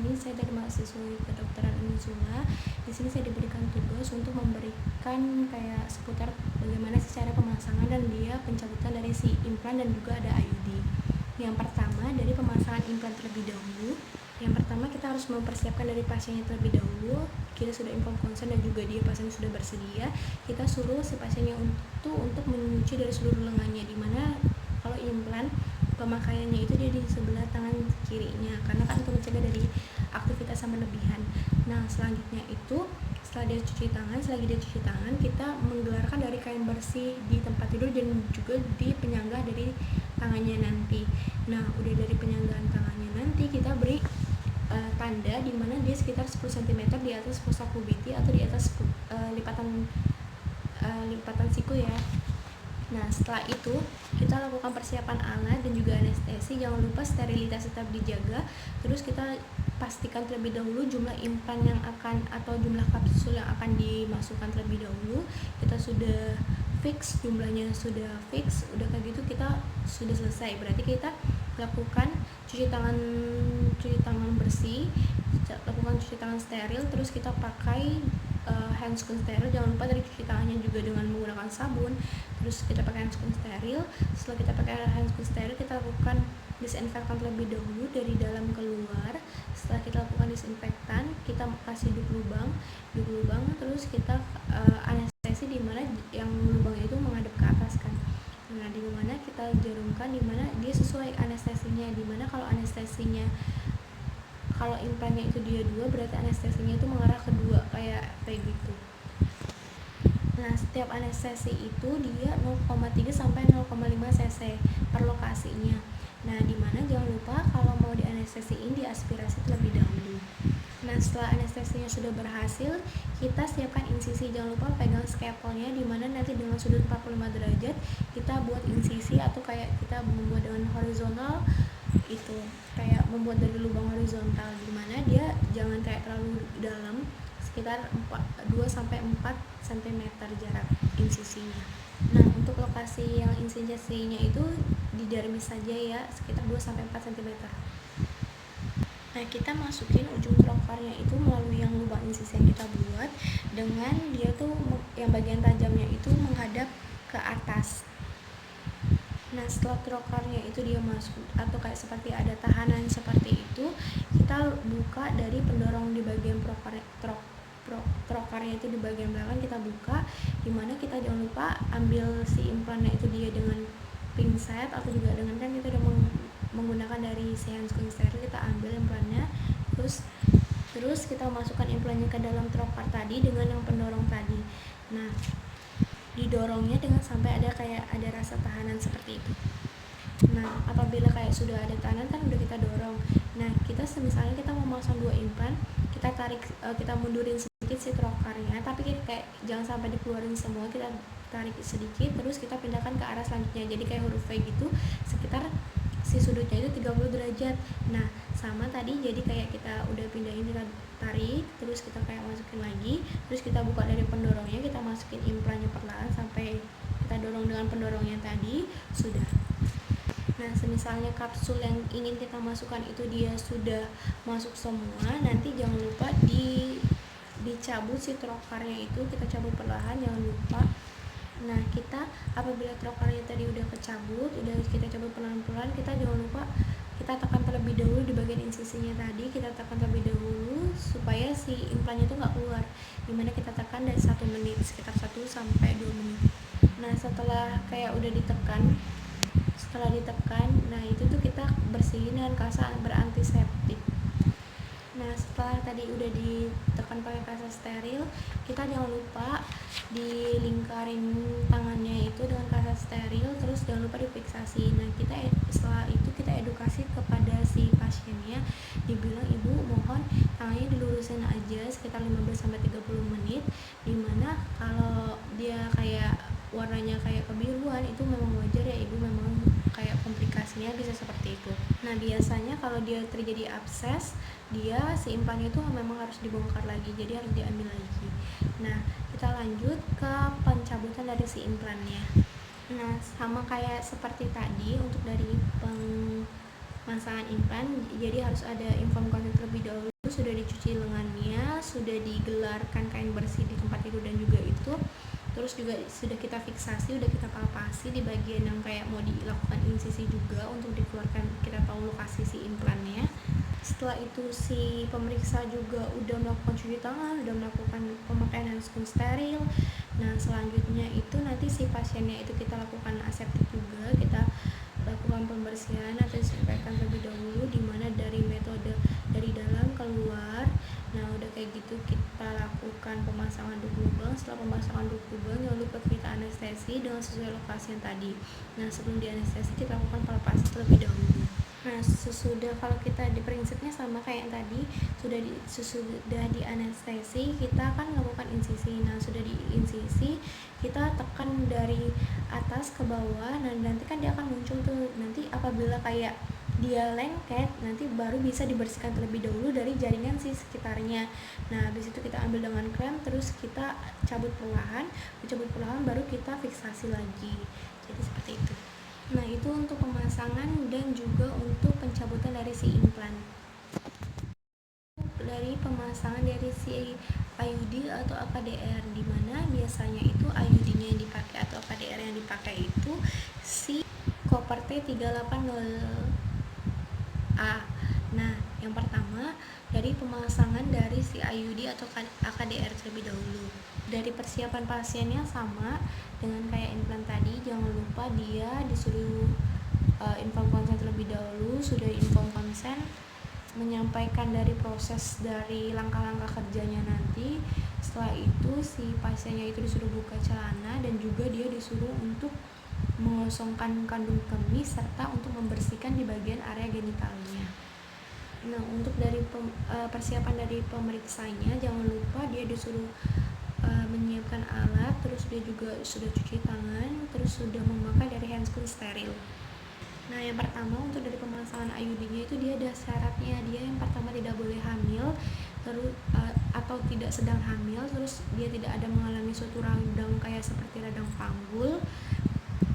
ini saya dari mahasiswa kedokteran Unisula. Di sini saya diberikan tugas untuk memberikan kayak seputar bagaimana sih cara pemasangan dan dia pencabutan dari si implan dan juga ada IUD. Yang pertama dari pemasangan implan terlebih dahulu. Yang pertama kita harus mempersiapkan dari pasiennya terlebih dahulu. Kita sudah inform konsen dan juga dia pasien sudah bersedia. Kita suruh si pasiennya untuk mencuci dari seluruh lengannya, dimana kalau implan pemakaiannya itu dia di sebelah tangan kirinya karena kan untuk mencegah dari aktivitas yang berlebihan. Nah selanjutnya itu setelah dia cuci tangan, selagi dia cuci tangan kita menggelarkan dari kain bersih di tempat tidur dan juga di penyangga dari tangannya nanti. Nah udah dari penyanggaan tangannya nanti kita beri tanda di mana dia sekitar 10 cm di atas fossa kubiti atau di atas lipatan siku ya. Nah setelah itu kita lakukan persiapan alat dan juga anestesi. Jangan lupa sterilitas tetap dijaga. Terus kita pastikan terlebih dahulu jumlah implan yang akan atau jumlah kapsul yang akan dimasukkan terlebih dahulu. Kita sudah fix, jumlahnya sudah fix, udah kayak gitu kita sudah selesai. Berarti kita lakukan cuci tangan bersih, lakukan cuci tangan steril, terus kita pakai handscoon steril. Jangan lupa dari cuci tangannya juga dengan menggunakan sabun. Terus kita pakai handscoon steril. Setelah kita pakai handscoon steril, kita lakukan disinfektan terlebih dahulu dari dalam keluar. Setelah kita lakukan disinfektan, kita kasih duk lubang, terus kita anestesi di mana yang lubangnya itu menghadap ke atas kan. Nah, di mana kita jarumkan di mana dia sesuai anestesinya, di mana kalau anestesinya kalau implannya itu dia 2 berarti anestesinya itu mengarah ke 2 kayak gitu. Nah, setiap anestesi itu dia 0,3 sampai 0,5 cc per lokasinya. Nah, dimana jangan lupa kalau mau dianestesiin diaspirasi terlebih dahulu. Nah, setelah anestesinya sudah berhasil, kita siapkan insisi. Jangan lupa pegang scalpelnya, dimana nanti dengan sudut 45 derajat kita buat insisi atau kayak kita membuat dengan horizontal itu kayak membuat dari lubang horizontal, dimana dia jangan kayak terlalu dalam, sekitar 2-4 cm jarak insisinya. Nah untuk lokasi yang insisinya itu di dermis saja ya, sekitar 2-4 cm. Nah kita masukin ujung trokarnya itu melalui yang lubang insisi yang kita buat, dengan dia tuh yang bagian tajamnya itu menghadap ke atas. Nah setelah trokarnya itu dia masuk atau kayak seperti ada tahanan seperti itu, kita buka dari pendorong di bagian trokarnya itu di bagian belakang kita buka, dimana kita jangan lupa ambil si implannya itu dia dengan pinset atau juga dengan kan kita udah menggunakan dari si handscoon steril, kita ambil implannya terus kita masukkan implannya ke dalam trokar tadi dengan yang pendorong tadi. Nah didorongnya dengan sampai ada kayak ada rasa tahanan seperti itu. Nah apabila kayak sudah ada tahanan kan udah kita dorong. Nah kita misalnya kita mau masang 2 implan, kita tarik, kita mundurin sedikit si trokarnya, tapi kayak jangan sampai dikeluarin semua, kita tarik sedikit terus kita pindahkan ke arah selanjutnya, jadi kayak huruf V gitu, sekitar si sudutnya itu 30 derajat. Nah sama tadi, jadi kayak kita udah pindahin, kita tarik terus kita kayak masukin lagi, terus kita buka dari pendorongnya, kita masukin implannya perlahan sampai kita dorong dengan pendorongnya tadi, sudah. Nah semisalnya kapsul yang ingin kita masukkan itu dia sudah masuk semua, nanti jangan lupa dicabut si trokarnya itu, kita cabut perlahan, jangan lupa. Nah kita apabila trokarnya tadi udah kecabut, udah kita cabut pelan-pelan, kita jangan lupa kita tekan terlebih dahulu di bagian insisinya tadi, kita tekan terlebih dahulu supaya si implannya itu nggak keluar, dimana kita tekan dari 1 menit, sekitar 1-2 menit. Nah setelah kayak udah ditekan, nah itu tuh kita bersihin dengan kasa berantiseptik. Nah setelah tadi udah ditekan pakai kasa steril, kita jangan lupa dilingkarin tangannya itu dengan kasa steril, terus jangan lupa difiksasi. Nah kita setelah itu kita edukasi kepada si pasiennya, dibilang ibu mohon tangannya dilurusin aja sekitar 15-30 menit, dimana kalau dia kayak warnanya kayak kebiruan itu memang wajar ya ibu, memang kayak komplikasinya bisa seperti itu. Nah biasanya kalau dia terjadi abses, dia si implannya itu memang harus dibongkar lagi, jadi harus diambil lagi. Nah kita lanjut ke pencabutan dari si implannya. Nah sama kayak seperti tadi untuk dari pemasangan implan, jadi harus ada inform konsen terlebih dahulu sudah dicuci lengannya, sudah digelarkan kain bersih di tempat tidur dan juga itu, terus juga sudah kita fiksasi, udah kita palpasi di bagian yang kayak mau dilakukan insisi juga untuk dikeluarkan, kita tahu lokasi si implannya. Setelah itu si pemeriksa juga udah melakukan cuci tangan, udah melakukan pemakaian handscoon steril. Nah selanjutnya itu nanti si pasiennya itu kita lakukan aseptik juga, kita lakukan pembersihan atau disinfektan terlebih dahulu, dimana dari metode dari dalam keluar. Nah udah kayak gitu kita lakukan pemasangan duku lubang. Setelah pemasangan duku lubang, jangan lupa kita anestesi dengan sesuai lokasi yang tadi. Nah sebelum di anestesi kita lakukan palpasi terlebih dahulu. Nah sesudah, kalau kita di prinsipnya sama kayak yang tadi, sesudah di anestesi kita akan melakukan insisi. Nah sudah di insisi kita tekan dari atas ke bawah. Nah nanti kan dia akan muncul tuh, nanti apabila kayak dia lengket, nanti baru bisa dibersihkan terlebih dahulu dari jaringan si sekitarnya. Nah habis itu kita ambil dengan klem, terus kita cabut perlahan baru kita fiksasi lagi. Jadi seperti itu. Nah itu untuk pemasangan dan juga untuk pencabutan dari si implan. Dari pemasangan dari si IUD atau AKDR, dimana biasanya itu IUD-nya yang dipakai atau AKDR yang dipakai itu si koper T380A. Nah yang pertama dari pemasangan dari si IUD atau AKDR terlebih dahulu. Dari persiapan pasiennya sama dengan kayak implan tadi, jangan lupa dia disuruh inform konsen terlebih dahulu. Sudah inform konsen, menyampaikan dari proses dari langkah-langkah kerjanya nanti. Setelah itu si pasiennya itu disuruh buka celana dan juga dia disuruh untuk mengosongkan kandung kemih serta untuk membersihkan di bagian area genitalnya. Nah untuk dari persiapan dari pemeriksanya, jangan lupa dia disuruh menyiapkan alat, terus dia juga sudah cuci tangan, terus sudah memakai dari handscoon steril. Nah yang pertama untuk dari pemasangan IUD-nya itu dia ada syaratnya. Dia yang pertama tidak boleh hamil, terus atau tidak sedang hamil, terus dia tidak ada mengalami suatu radang kayak seperti radang panggul,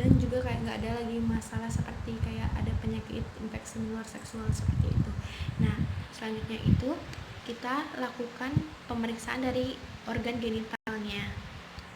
dan juga kayak nggak ada lagi masalah seperti kayak ada penyakit infeksi menular seksual seperti itu. Nah selanjutnya itu kita lakukan pemeriksaan dari organ genitalnya,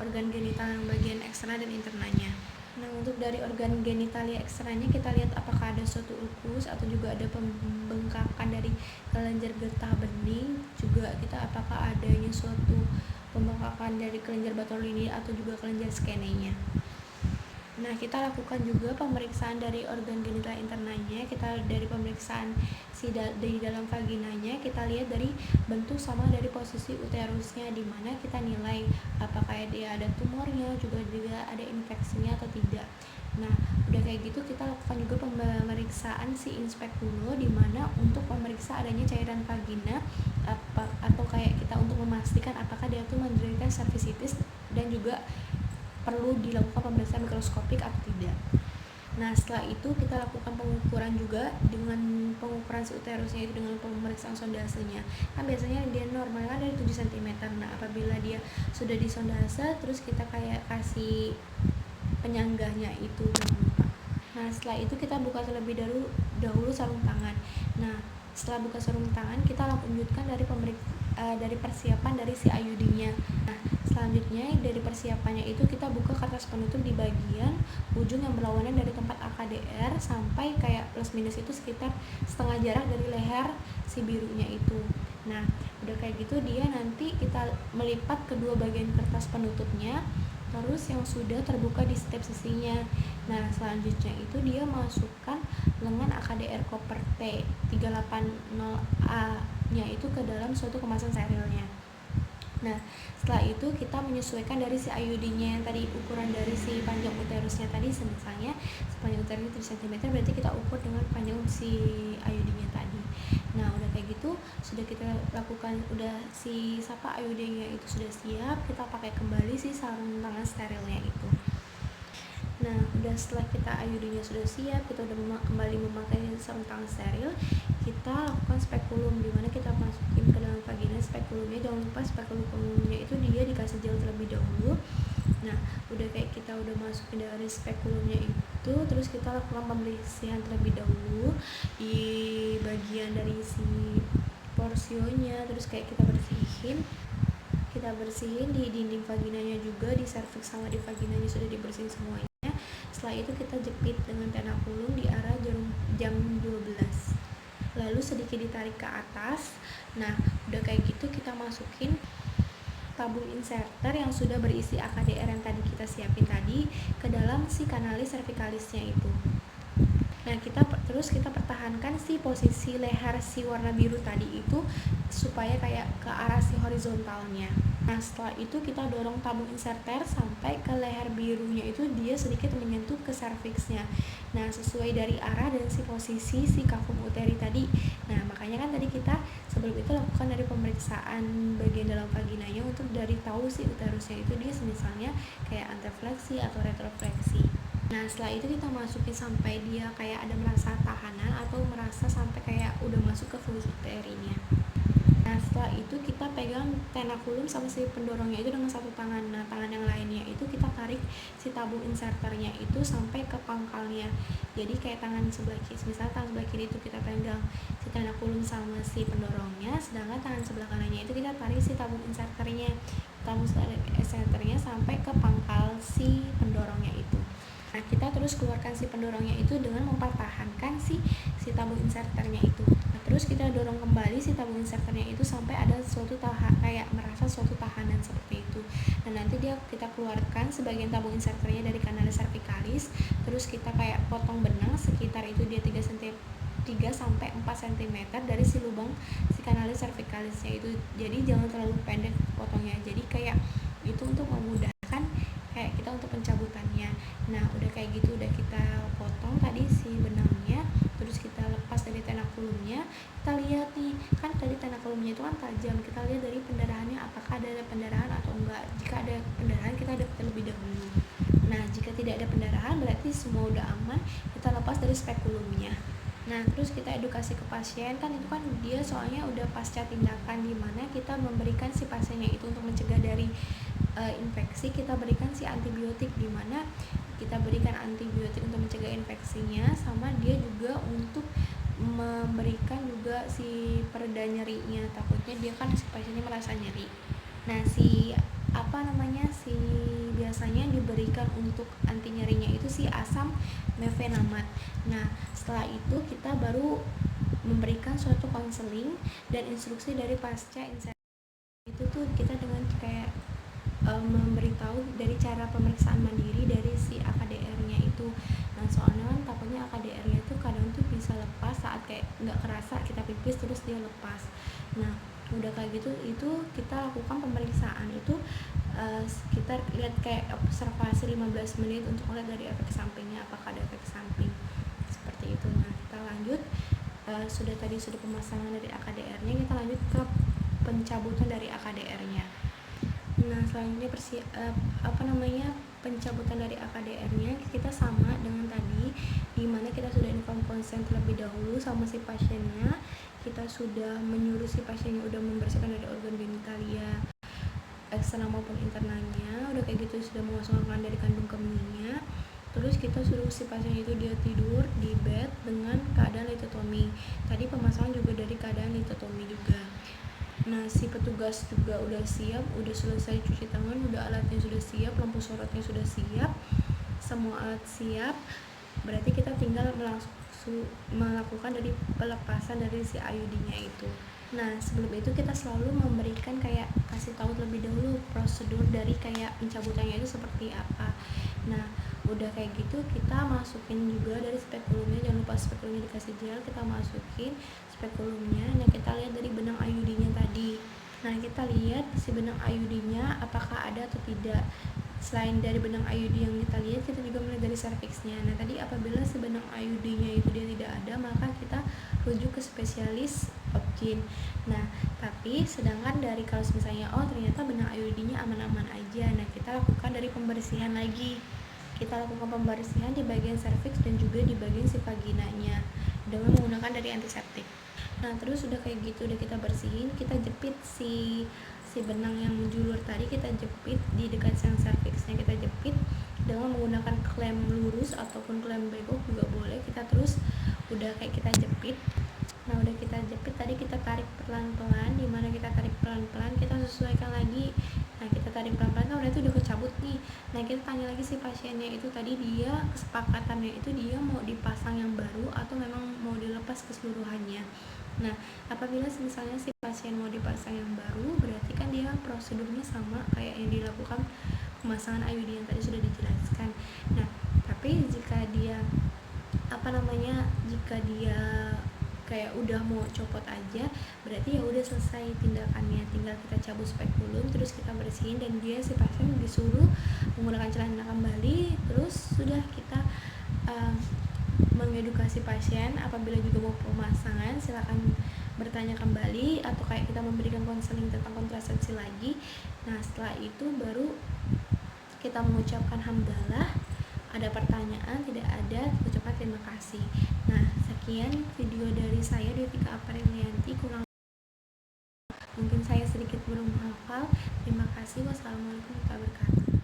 organ genital yang bagian eksternal dan internalnya. Nah untuk dari organ genitalia eksternalnya kita lihat apakah ada suatu ulkus atau juga ada pembengkakan dari kelenjar getah bening, juga kita apakah adanya suatu pembengkakan dari kelenjar Bartholini atau juga kelenjar Skene-nya. Nah kita lakukan juga pemeriksaan dari organ genital internalnya. Kita dari pemeriksaan di dalam vaginanya, kita lihat dari bentuk sama dari posisi uterusnya, dimana kita nilai apakah dia ada tumornya, juga ada infeksinya atau tidak. Nah udah kayak gitu kita lakukan juga pemeriksaan si inspektulo, dimana untuk memeriksa adanya cairan vagina atau kayak kita untuk memastikan apakah dia tuh menderita cervicitis, dan juga perlu dilakukan pemeriksaan mikroskopik atau tidak. Nah setelah itu kita lakukan pengukuran juga dengan pengukuran si uterusnya itu dengan pemeriksaan sondasenya. Kan biasanya dia normal kan dari 7 cm. Nah apabila dia sudah di sondase, terus kita kayak kasih penyanggahnya itu, jangan lupa. Nah setelah itu kita buka terlebih dahulu sarung tangan. Nah setelah buka sarung tangan, kita lanjutkan dari persiapan dari si IUD-nya. Nah selanjutnya dari persiapannya itu kita buka kertas penutup di bagian ujung yang berlawanan dari tempat AKDR sampai kayak plus minus itu sekitar setengah jarak dari leher si birunya itu. Nah udah kayak gitu dia nanti kita melipat kedua bagian kertas penutupnya, terus yang sudah terbuka di setiap sisinya. Nah selanjutnya itu dia masukkan lengan AKDR koper T380A nya itu ke dalam suatu kemasan sterilnya. Nah setelah itu kita menyesuaikan dari si IUD-nya yang tadi, ukuran dari si panjang uterusnya tadi, misalnya panjang uterusnya 3 cm, berarti kita ukur dengan panjang si IUD-nya tadi. Nah udah kayak gitu sudah kita lakukan, udah si IUD-nya itu sudah siap, kita pakai kembali si sarung tangan sterilnya itu. Nah udah setelah kita IUD-nya sudah siap, kita udah kembali memakai sarung tangan steril, kita lakukan spekulum, dimana kita masukin ke dalam vagina spekulumnya. Jangan lupa spekulumnya itu dia dikasih gel terlebih dahulu. Nah udah kayak kita udah masukin dari spekulumnya itu, terus kita lakukan pembersihan terlebih dahulu di bagian dari si porsionya, terus kayak kita bersihin di dinding vaginanya juga, di serviks sama di vaginanya sudah dibersihin semuanya. Setelah itu kita jepit dengan tenakulum di arah jam 12, lalu sedikit ditarik ke atas. Nah udah kayak gitu kita masukin tabung inserter yang sudah berisi AKDR yang tadi kita siapin tadi ke dalam si kanalis cervicalisnya itu. Nah terus kita pertahankan si posisi leher si warna biru tadi itu supaya kayak ke arah si horizontalnya. Nah setelah itu kita dorong tabung inserter sampai ke leher birunya itu dia sedikit menyentuh ke serviksnya. Nah sesuai dari arah dan si posisi si kavum uteri tadi. Nah makanya kan tadi kita sebelum itu lakukan dari pemeriksaan bagian dalam vaginanya untuk dari tahu si uterusnya itu dia misalnya kayak anterfleksi atau retrofleksi. Nah setelah itu kita masukin sampai dia kayak ada merasa tahanan atau merasa sampai kayak udah masuk ke fulus uterinya. Nah setelah itu kita pegang tenakulum sama si pendorongnya itu dengan satu tangan. Nah tangan yang lainnya itu kita tarik si tabung inserternya itu sampai ke pangkalnya. Jadi kayak tangan sebelah kiri, misalnya tangan sebelah kiri itu kita pegang si tenakulum sama si pendorongnya, sedangkan tangan sebelah kanannya itu kita tarik si tabung inserternya sampai ke pangkal si pendorongnya itu. Nah kita terus keluarkan si pendorongnya itu dengan mempertahankan si tabung inserternya itu. Nah terus kita dorong kembali si tabung inserternya itu sampai ada suatu kayak merasa suatu tahanan seperti itu. Dan nanti kita keluarkan sebagian tabung inserternya dari kanalis cervicalis. Terus kita kayak potong benang sekitar itu dia 3 sampai 4 cm dari si lubang si kanalis cervicalisnya itu. Jadi jangan terlalu pendek potongnya. Jadi kayak itu untuk memudahkan kayak kita untuk pencabutannya. Nah udah kayak gitu udah kita potong tadi si benangnya, terus kita lepas dari tenakulumnya. Kita lihat nih kan tadi tenakulumnya itu kan tajam, kita lihat dari pendarahannya apakah ada pendarahan atau enggak. Jika ada pendarahan kita ada terlebih dahulu. Nah jika tidak ada pendarahan berarti semua udah aman, kita lepas dari spekulumnya. Nah terus kita edukasi ke pasien, kan itu kan dia soalnya udah pasca tindakan dimana kita memberikan si pasiennya itu untuk mencegah dari infeksi. Kita berikan si antibiotik, dimana kita berikan antibiotik untuk mencegah infeksinya, sama dia juga untuk memberikan juga si pereda nyerinya, takutnya dia kan si pasiennya merasa nyeri. Nah si biasanya diberikan untuk anti nyerinya itu si asam mefenamat. Nah setelah itu kita baru memberikan suatu konseling dan instruksi dari pasca insersi itu tuh kita dengan kayak memberitahu dari cara pemeriksaan mandiri dari si AKDR-nya itu. Nah soalnya kan takutnya AKDR-nya itu kadang tuh bisa lepas saat kayak nggak kerasa kita pipis terus dia lepas. Nah udah kayak gitu itu kita lakukan pemeriksaan itu kita lihat kayak observasi 15 menit untuk melihat dari efek sampingnya apakah ada efek samping seperti itu. Nah kita lanjut sudah pemasangan dari AKDR-nya, kita lanjut ke pencabutan dari AKDR-nya. Nah selanjutnya pencabutan dari AKDR-nya kita sama dengan tadi, dimana kita sudah inform konsen terlebih dahulu sama si pasiennya. Kita sudah menyuruh si pasiennya udah membersihkan dari organ genitalia eksternal maupun internalnya. Udah kayak gitu sudah mengosongkan dari kandung kemihnya. Terus kita suruh si pasien itu dia tidur di bed dengan keadaan litotomi. Tadi pemasangan juga dari keadaan litotomi juga. Nah si petugas juga udah siap, udah selesai cuci tangan, udah alatnya sudah siap, lampu sorotnya sudah siap, semua alat siap. Berarti kita tinggal melakukan dari pelepasan dari si IUD-nya itu. Nah sebelum itu kita selalu memberikan kayak kasih tahu terlebih dahulu prosedur dari kayak pencabutannya itu seperti apa. Nah udah kayak gitu kita masukin juga dari spekulumnya, jangan lupa spekulumnya dikasih gel, kita masukin spekulumnya. Nah kita lihat dari benang IUD-nya tadi. Nah kita lihat si benang IUD-nya apakah ada atau tidak. Selain dari benang IUD yang kita lihat, kita juga melihat dari serviksnya. Nah tadi apabila si benang IUD-nya itu dia tidak ada, maka kita rujuk ke spesialis obgyn. Nah tapi sedangkan dari kalau misalnya ternyata benang IUD-nya aman-aman aja, nah kita lakukan dari pembersihan lagi. Kita lakukan pembersihan di bagian serviks dan juga di bagian si vaginanya dengan menggunakan dari antiseptik. Nah terus udah kayak gitu, udah kita bersihin, kita jepit si benang yang menjulur tadi, kita jepit di dekat yang serviksnya, kita jepit dengan menggunakan klem lurus ataupun klem begok juga boleh. Kita terus udah kayak kita jepit. Nah udah kita jepit tadi, kita tarik pelan-pelan. Dimana kita tarik pelan-pelan, kita sesuaikan lagi. Nah kita tarik pelan-pelan kan udah itu udah kecabut nih. Nah kita tanya lagi si pasiennya itu tadi, dia kesepakatannya itu dia mau dipasang yang baru atau memang mau dilepas keseluruhannya. Nah apabila misalnya si pasien mau dipasang yang baru, berarti kan dia prosedurnya sama kayak yang dilakukan pemasangan IUD yang tadi sudah dijelaskan. Nah tapi jika dia jika dia kayak udah mau copot aja, berarti ya udah selesai tindakannya, tinggal kita cabut spekulum, terus kita bersihin, dan dia si pasien disuruh menggunakan celana kembali. Terus sudah kita mengedukasi pasien. Apabila juga mau pemasangan, silakan bertanya kembali, atau kayak kita memberikan konseling tentang kontrasepsi lagi. Nah setelah itu baru kita mengucapkan hamdalah. Ada pertanyaan? Tidak ada, ucapkan terima kasih. Nah sekian video dari saya, Devika Aprilianti. Kurang mungkin saya sedikit belum hafal. Terima kasih. Wassalamualaikum warahmatullahi wabarakatuh.